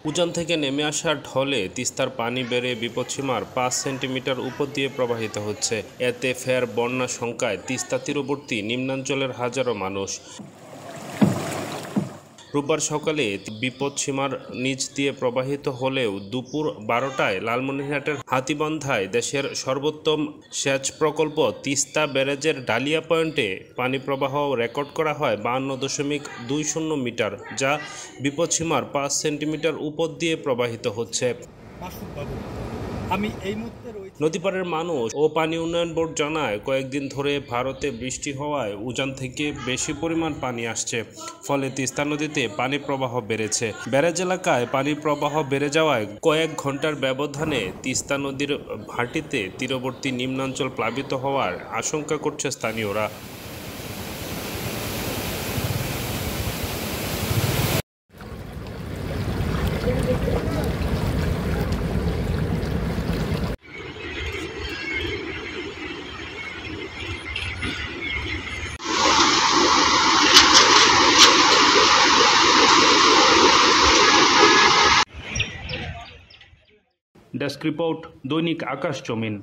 উজান থেকে নেমে আসা ঢলে তিস্তার পানি বেড়ে বিপদসীমার ৫ সেন্টিমিটার উপর দিয়ে প্রবাহিত হচ্ছে। এতে ফের বন্যা শঙ্কায় তিস্তা তীরবর্তী নিম্নাঞ্চলের হাজারো মানুষ। রোববার সকালে বিপদসীমার নিচ দিয়ে প্রবাহিত হলেও দুপুর ১২টায় লালমনিরহাটের হাতীবান্ধায় দেশের সর্বোত্তম সেচ প্রকল্প তিস্তা ব্যারেজের ডালিয়া পয়েন্টে পানি প্রবাহ রেকর্ড করা হয় ৫২.২০ মিটার, যা বিপদসীমার ৫ সেন্টিমিটার উপর দিয়ে প্রবাহিত হচ্ছে। নদীপাড়ের মানুষ ও পানি উন্নয়ন বোর্ড জানায়, কয়েকদিন ধরে ভারতে বৃষ্টি হওয়ায় উজান থেকে বেশি পরিমাণ পানি আসছে, ফলে তিস্তা নদীতে পানি প্রবাহ বেড়েছে। ব্যারেজ এলাকায় পানি প্রবাহ বেড়ে যাওয়ায় কয়েক ঘন্টার ব্যবধানে তিস্তা নদীর ভাটিতে তীরবর্তী নিম্নাঞ্চল প্লাবিত হওয়ার আশঙ্কা করছে স্থানীয়রা। ডেস্ক রিপোর্ট, দৈনিক আকাশ জমিন।